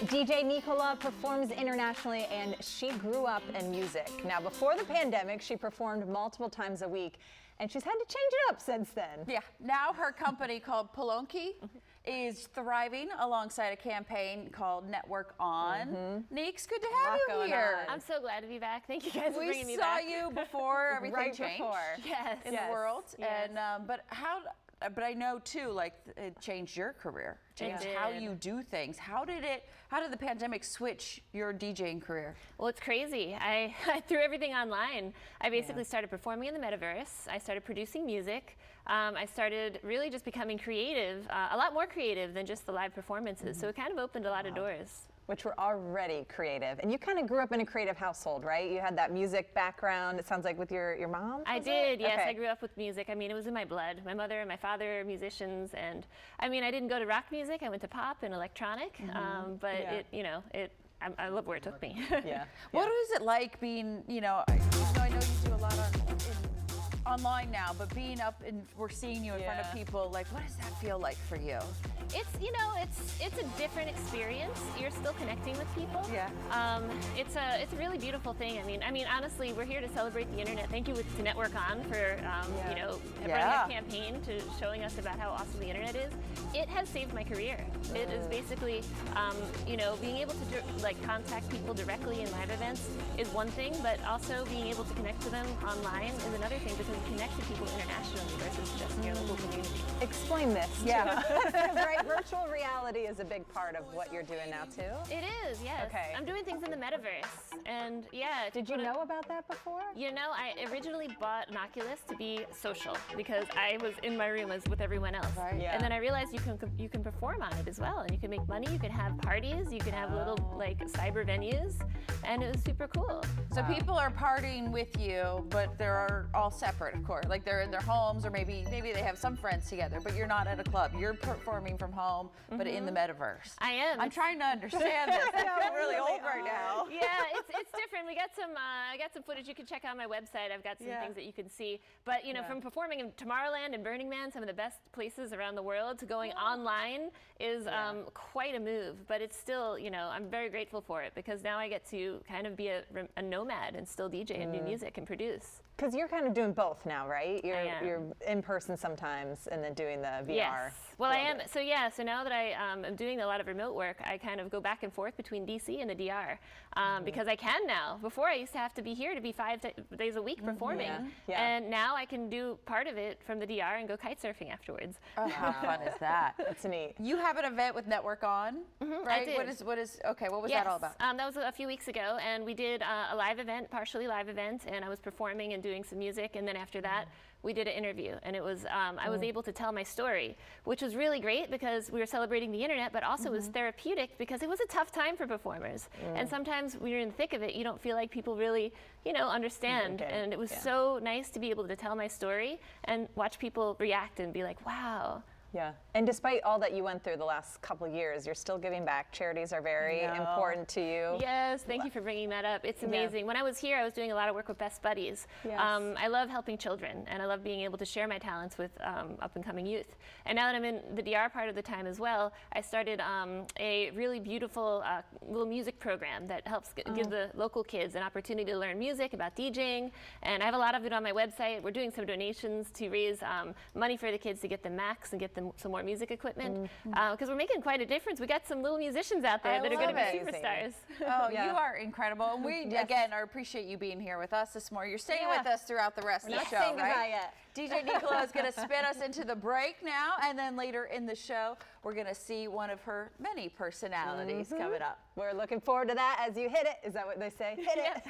DJ Neekola performs internationally and she grew up in music. Now, before the pandemic, she performed multiple times a week and she's had to change it up since then. Yeah, now her company called Polonki is thriving alongside a campaign called Network On. Neeks, good to have you here. I'm so glad to be back. Thank you guys for bringing me back. We saw you before everything changed. Yes. In the world. Yes. And but I know too, like it changed your career, changed how you do things. How did the pandemic switch your DJing career? Well, it's crazy. I threw everything online. I basically started performing in the metaverse. I started producing music. I started really just becoming creative, a lot more creative than just the live performances. So it kind of opened a lot of doors. Which were already creative. And you kind of grew up in a creative household, right? You had that music background, it sounds like, with your mom? I did, yes. Okay. I grew up with music. I mean, it was in my blood. My mother and my father are musicians. And I mean, I didn't go to rock music. I went to pop and electronic. But I love where it took me. What is it like being, I know you do a lot online now, but being up and we're seeing you in front of people, like, what does that feel like for you? It's a different experience. You're still connecting with people. It's a really beautiful thing. I mean, honestly, we're here to celebrate the internet. Thank you to Network On for running a campaign to showing us about how awesome the internet is. It has saved my career. It is basically, being able to contact people directly in live events is one thing, but also being able to connect to them online is another thing, because you connect to people internationally versus just in your local community. Explain this. Right, virtual reality is a big part of what you're doing now too. It is, yes. Okay. I'm doing things in the metaverse, and Did you know about that before? I originally bought an Oculus to be social because I was in my room with everyone else, and then I realized you can perform on it as well, and you can make money. You can have parties. You can have little cyber venues, and it was super cool. So people are partying with you, but they're all separate, of course. Like they're in their homes, or maybe they have some friends together, but you're not at a club. You're performing from home, but in the metaverse. I am. I'm trying to understand this. I feel really old right now. Yeah, it's different. We got I got some footage you can check out on my website. I've got some things that you can see. But from performing in Tomorrowland and Burning Man, some of the best places around the world, to going online is quite a move. But it's still, I'm very grateful for it, because now I get to kind of be a nomad and still DJ and do music and produce. Because you're kind of doing both now, right? You're in person sometimes and then doing the VR. Yes. Well, I am. So now that I am doing a lot of remote work, I kind of go back and forth between DC and the DR because I can now. Before, I used to have to be here to be 5 days a week performing. And now I can do part of it from the DR and go kite surfing afterwards. Oh, how fun is that? That's neat. You have an event with Network On, right? I did. What was that all about? That was a few weeks ago, and we did a live event, partially live event, and I was performing and doing some music, and then after that, we did an interview, and it was I was able to tell my story, which was really great because we were celebrating the internet, but also was therapeutic because it was a tough time for performers. And sometimes when you're in the thick of it, you don't feel like people really, understand. And it was so nice to be able to tell my story and watch people react and be like, wow. Yeah, and despite all that you went through the last couple of years, you're still giving back. Charities are very important to you. Yes, thank you for bringing that up. It's amazing. When I was here, I was doing a lot of work with Best Buddies. I love helping children, and I love being able to share my talents with up-and-coming youth. And now that I'm in the DR part of the time as well, I started a really beautiful little music program that helps give the local kids an opportunity to learn music, about DJing, and I have a lot of it on my website. We're doing some donations to raise money for the kids to get them Macs and get them some more music equipment, because we're making quite a difference. We got some little musicians out there that are going to be superstars. Oh, you are incredible. And we, again, appreciate you being here with us this morning. You're staying with us throughout the rest of the show, right? DJ Neekola is going to spin us into the break now, and then later in the show, we're going to see one of her many personalities coming up. We're looking forward to that as you hit it. Is that what they say? Hit it.